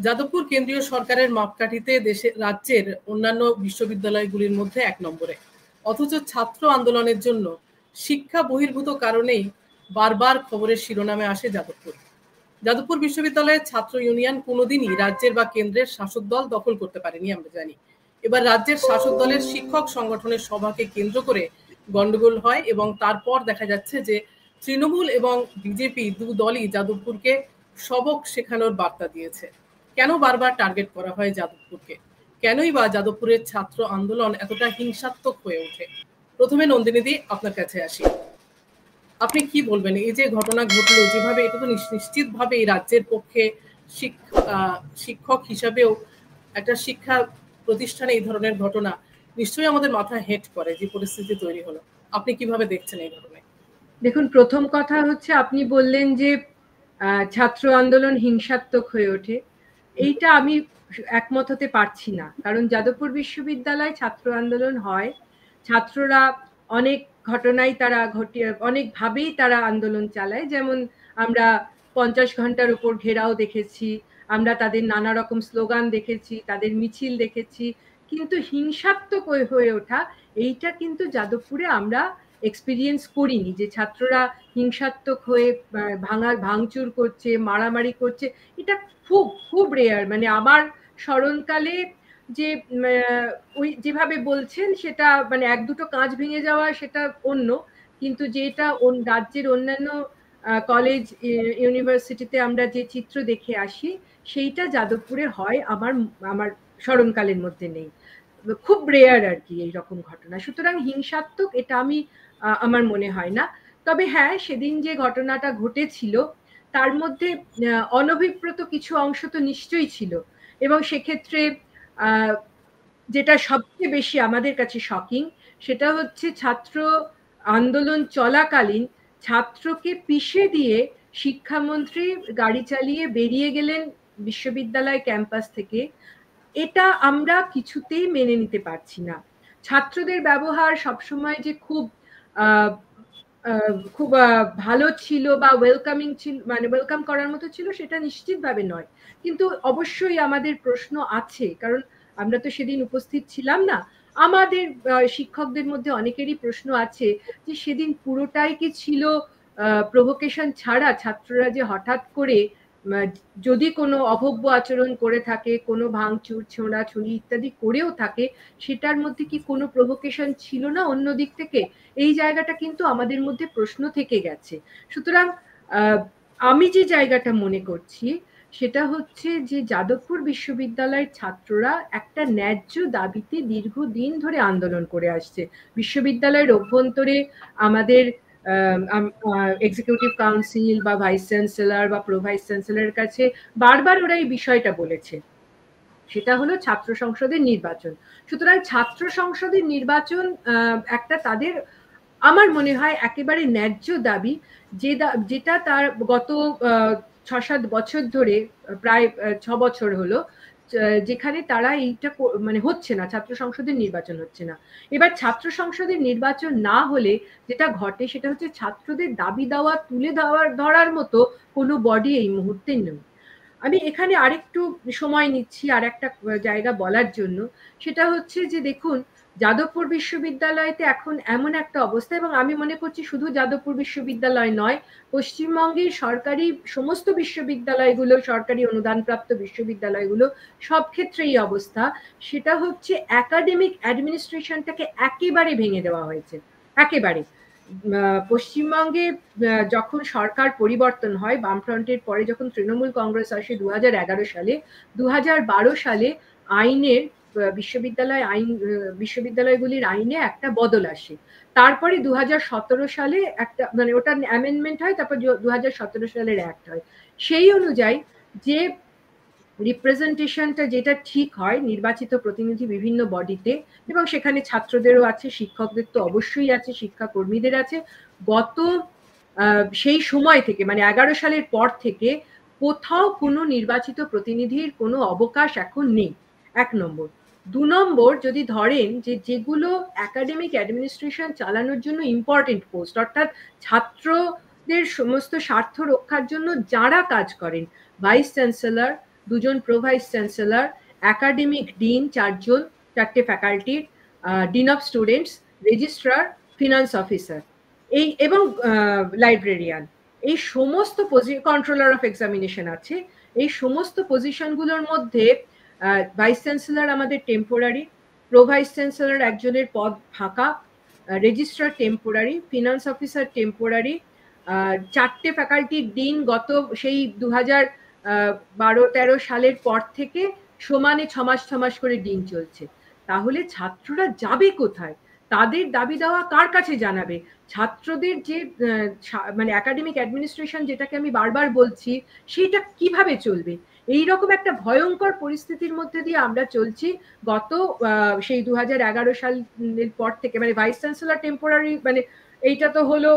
যাদবপুর কেন্দ্রীয় সরকারের মাপকাঠিতে রাজ্যের অন্যান্য বিশ্ববিদ্যালয়গুলির মধ্যে ১ নম্বরে। অথচ ছাত্র আন্দোলনের জন্য শিক্ষা বহির্ভূত কারণেই বারবার খবরের শিরোনামে আসে যাদবপুর। যাদবপুর বিশ্ববিদ্যালয়ের ছাত্র ইউনিয়ন কোনোদিনই রাজ্যের বা কেন্দ্রের শাসক দল দখল করতে পারেনি, আমরা জানি। এবার রাজ্যের শাসক দলের শিক্ষক সংগঠনের সভাকে কেন্দ্র করে গন্ডগোল হয় এবং তারপর দেখা যাচ্ছে যে তৃণমূল এবং বিজেপি দু দলই যাদবপুরকে সবক শেখানোর বার্তা দিয়েছে। কেন বারবার টার্গেট করা হয় যাদবপুরকে? কেনই বা যাদবপুরের ছাত্র আন্দোলন এতটা হিংসাত্মক হয়ে ওঠে? প্রথমে নন্দিনীদি, আপনার কাছে আসি। আপনি কি বলবেন, এই যে ঘটনা ঘটলো, যেভাবে, এটা তো নিশ্চিতভাবে এই রাজ্যের পক্ষে শিক্ষক হিসাবেও একটা শিক্ষা প্রতিষ্ঠানে এই ধরনের ঘটনা নিশ্চয়ই আমাদের মাথা হেট করে, যে পরিস্থিতি তৈরি হলো। আপনি কিভাবে দেখছেন এই ঘটনায়? দেখুন, প্রথম কথা হচ্ছে আপনি বললেন যে ছাত্র আন্দোলন হিংসাত্মক হয়ে ওঠে। এইটা আমি একমত হতে পারছি না, কারণ যাদবপুর বিশ্ববিদ্যালয়ে ছাত্র আন্দোলন হয়, ছাত্ররা অনেক ঘটনায় তারা অনেকভাবেই তারা আন্দোলন চালায়। যেমন আমরা 50 ঘন্টার উপর ঘেরাও দেখেছি, আমরা তাদের নানা রকম স্লোগান দেখেছি, তাদের মিছিল দেখেছি, কিন্তু হিংসাত্মক হয়ে ওঠা এইটা কিন্তু যাদবপুরে আমরা এক্সপিরিয়েন্স করিনি। যে ছাত্ররা হিংসাত্মক হয়ে ভাঙচুর করছে, মারামারি করছে, এটা খুব খুব রেয়ার। মানে আমার স্মরণকালে যে ওই যেভাবে বলছেন সেটা মানে 1-2টো কাঁচ ভেঙে যাওয়া সেটা অন্য, কিন্তু যেটা রাজ্যের অন্যান্য কলেজ ইউনিভার্সিটিতে আমরা যে চিত্র দেখে আসি সেইটা যাদবপুরে হয় আমার স্মরণকালের মধ্যে নেই। খুব রেয়ার আর কি এইরকম ঘটনা। সুতরাং হিংসাত্মক এটা আমার মনে হয় না। তবে হ্যাঁ, সেদিন যে ঘটনাটা ঘটেছিল তার মধ্যে অনভিপ্রেত কিছু অংশ তো নিশ্চয়ই ছিল, এবং সেক্ষেত্রে যেটা সবচেয়ে বেশি আমাদের কাছে শকিং সেটা হচ্ছে ছাত্র আন্দোলন চলাকালীন ছাত্রকে পিষে দিয়ে শিক্ষামন্ত্রী গাড়ি চালিয়ে বেরিয়ে গেলেন বিশ্ববিদ্যালয় ক্যাম্পাস থেকে। এটা আমরা কিছুতেই মেনে নিতে পারছি না। ছাত্রদের ব্যবহার সবসময় যে খুব ভালো ছিল বা ওয়েলকামিং ছিল, মানে ওয়েলকাম করার মতো ছিল, সেটা নিশ্চিতভাবে নয়। কিন্তু অবশ্যই আমাদের প্রশ্ন আছে, কারণ আমরা তো সেদিন উপস্থিত ছিলাম না। আমাদের শিক্ষকদের মধ্যে অনেকেরই প্রশ্ন আছে যে সেদিন পুরোটাই কি ছিল প্রভোকেশন ছাড়া? ছাত্ররা যে হঠাৎ করে যদি কোনো অভব্য আচরণ করে থাকে, কোনো ভাঙচুর, ছোঁড়াছুড়ি ইত্যাদি করেও থাকে, সেটার মধ্যে কি কোনো প্রভোকেশন ছিল না অন্য দিক থেকে? এই জায়গাটা কিন্তু আমাদের মধ্যে প্রশ্ন থেকে গেছে। সুতরাং আমি যে জায়গাটা মনে করছি সেটা হচ্ছে যে যাদবপুর বিশ্ববিদ্যালয়ের ছাত্ররা একটা ন্যায্য দাবিতে দীর্ঘদিন ধরে আন্দোলন করে আসছে। বিশ্ববিদ্যালয়ের অভ্যন্তরে আমাদের এক্সিকিউটিভ কাউন্সিল বা ভাইস চ্যান্সেলর বা প্রো ভাইস চ্যান্সেলরের কাছে বারবার ওরা এই বিষয়টা বলেছে, সেটা হলো ছাত্র সংসদের নির্বাচন। সুতরাং ছাত্র সংসদের নির্বাচন একটা তাদের, আমার মনে হয়, একেবারে ন্যায্য দাবি, যেটা তার গত 6-7 বছর ধরে, প্রায় 6 বছর হলো, যেখানে তারা এইটা মানে হচ্ছে না, ছাত্র সংসদের নির্বাচন হচ্ছে না। এবার ছাত্র সংসদের নির্বাচন না হলে যেটা ঘটে সেটা হচ্ছে ছাত্রদের দাবি দাওয়া তুলে ধরার মতো কোনো বডি এই মুহূর্তে নেই। আমি এখানে আরেকটু সময় নিচ্ছি আর একটা জায়গা বলার জন্য, সেটা হচ্ছে যে দেখুন, যাদবপুর বিশ্ববিদ্যালয়তে এখন এমন একটা অবস্থা, এবং আমি মনে করছি শুধু যাদবপুর বিশ্ববিদ্যালয় নয়, পশ্চিমবঙ্গের সরকারি সমস্ত বিশ্ববিদ্যালয়গুলো, সরকারি অনুদানপ্রাপ্ত বিশ্ববিদ্যালয়গুলো, সব ক্ষেত্রে এই অবস্থা। সেটা হচ্ছে একাডেমিক অ্যাডমিনিস্ট্রেশনটাকে একেবারে ভেঙে দেওয়া হয়েছে, একেবারে। পশ্চিমবঙ্গে যখন সরকার পরিবর্তন হয়, বামফ্রন্টের পরে যখন তৃণমূল কংগ্রেস আসে 2011 সালে, 2012 সালে আইনের বিশ্ববিদ্যালয়গুলির আইনে একটা বদল আসে। তারপরে 2017 সালে একটা, মানে ওটা অ্যামেন্ডমেন্ট হয়, তারপর 2017 সালের অ্যাক্ট হয়। সেই অনুযায়ী যে রিপ্রেজেন্টেশনটা যেটা ঠিক হয়, নির্বাচিত প্রতিনিধি বিভিন্ন বডিতে, এবং সেখানে ছাত্রদেরও আছে, শিক্ষকদের তো অবশ্যই আছে, শিক্ষাকর্মীদের আছে। গত সেই সময় থেকে, মানে 11 সালের পর থেকে কোথাও কোনো নির্বাচিত প্রতিনিধির কোনো অবকাশ এখন নেই, 1 নম্বর। 2 নম্বর, যদি ধরেন যে যেগুলো একাডেমিক অ্যাডমিনিস্ট্রেশন চালানোর জন্য ইম্পর্টেন্ট পোস্ট, অর্থাৎ ছাত্রদের সমস্ত স্বার্থ রক্ষার জন্য যারা কাজ করেন, ভাইস চ্যান্সেলর, 2জন pro vice chancellor, academic dean 4জন, 4টে ফ্যাকাল্টির, dean of students, registrar, finance officer, এই এবং লাইব্রেরিয়ান, এই সমস্ত কন্ট্রোলার অফ এক্সামিনেশন আছে। এই সমস্ত পজিশনগুলোর মধ্যে ভাইস চ্যান্সেলর আমাদের টেম্পোরারি, প্রো ভাইস চ্যান্সেলর একজনের পদ ফাঁকা, registrar temporary, finance officer temporary, 4টে ফ্যাকাল্টির ডিন গত সেই 2012-13 সালের পর থেকে সমানে 6 মাস করে ডিন চলছে। তাহলে ছাত্ররা যাবে কোথায়? তাদের দাবি দেওয়া কার কাছে জানাবে? ছাত্রদের যে মানে একাডেমিক অ্যাডমিনিস্ট্রেশন, যেটাকে আমি বারবার বলছি, সেটা কিভাবে চলবে? এইরকম একটা ভয়ঙ্কর পরিস্থিতির মধ্যে দিয়ে আমরা চলছি গত সেই 2011 সালের পর থেকে। মানে ভাইস চ্যান্সেলর টেম্পোরারি, মানে এইটা তো হলো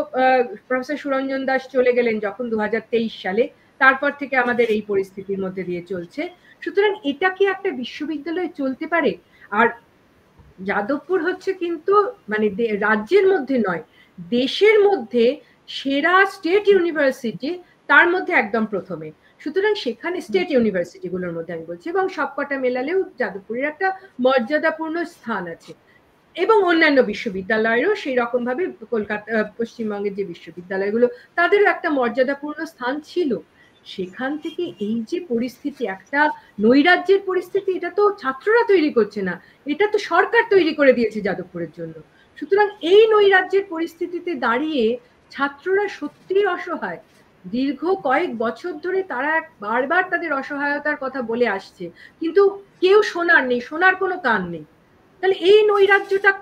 প্রফেসর সুরঞ্জন দাস চলে গেলেন যখন 2023 সালে, তারপর থেকে আমাদের এই পরিস্থিতির মধ্যে দিয়ে চলছে। সুতরাং এটা কি একটা বিশ্ববিদ্যালয়ে চলতে পারে? আর যাদবপুর হচ্ছে কিন্তু মানে রাজ্যের মধ্যে নয়, দেশের মধ্যে সেরা স্টেট ইউনিভার্সিটি, তার মধ্যে একদম প্রথমে। সুতরাং সেখানে স্টেট ইউনিভার্সিটি গুলোর মধ্যে আমি বলছি, এবং সবকটা মেলালেও যাদবপুরের একটা মর্যাদাপূর্ণ স্থান আছে। এবং অন্যান্য বিশ্ববিদ্যালয়েরও সেই রকম ভাবে কলকাতা, পশ্চিমবঙ্গের যে বিশ্ববিদ্যালয়গুলো, তাদেরও একটা মর্যাদাপূর্ণ স্থান ছিল। সেখান থেকে এই যে পরিস্থিতি, একটা নৈরাজ্যের পরিস্থিতি, এটা তো ছাত্ররা তৈরি করছে না, এটা তো সরকার তৈরি করে দিয়েছে যাদবপুরের জন্য। সুতরাং এই নৈরাজ্যের পরিস্থিতিতে দাঁড়িয়ে ছাত্ররা সত্যিই অসহায়। দীর্ঘ কয়েক বছর ধরে তারা বারবার তাদের অসহায়তার কথা বলে আসছে, কিন্তু কেউ শোনার নেই, শোনার কোনো কান নেই। তাহলে এই নৈরাজ্যটা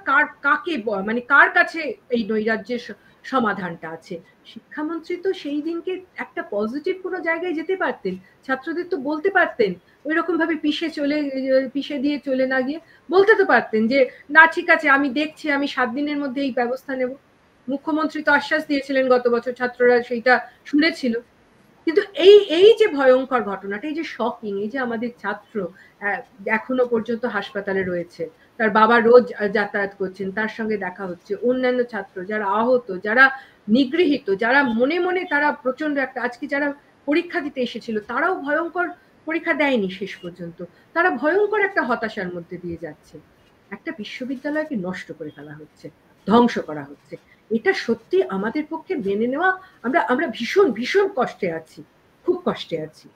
কাকে, মানে কার কাছে এই নৈরাজ্যের সমাধানটা আছে? শিক্ষামন্ত্রী তো সেই দিনকে একটা পজিটিভ কোনো জায়গায় যেতে পারতেন, ছাত্রদের তো বলতে পারতেন, ওই রকম ভাবে পিষে দিয়ে চলে না গিয়ে বলতে তো পারতেন যে না ঠিক আছে, আমি দেখছি, আমি 7 দিনের মধ্যে এই ব্যবস্থা নেব। মুখ্যমন্ত্রী তো আশ্বাস দিয়েছিলেন গত বছর, ছাত্ররা সেইটা শুনেছিল। কিন্তু এই যে ভয়ঙ্কর ঘটনাটা, এই যে শকিং, এই যে আমাদের ছাত্র এখনো পর্যন্ত হাসপাতালে রয়েছে, তার বাবা রোজ যাতায়াত করছেন, তার সঙ্গে দেখা হচ্ছে, অন্যান্য ছাত্র যারা আহত, যারা নিগৃহীত, যারা মনে মনে তারা প্রচন্ড একটা, আজকে যারা পরীক্ষা দিতে এসেছিল তারাও ভয়ঙ্কর পরীক্ষা দেয়নি শেষ পর্যন্ত, তারা ভয়ঙ্কর একটা হতাশার মধ্যে দিয়ে যাচ্ছে। একটা বিশ্ববিদ্যালয়কে নষ্ট করে ফেলা হচ্ছে, ধ্বংস করা হচ্ছে। এটা সত্যি আমাদের পক্ষে মেনে নেওয়া, আমরা ভীষণ ভীষণ কষ্টে আছি, খুব কষ্টে আছি।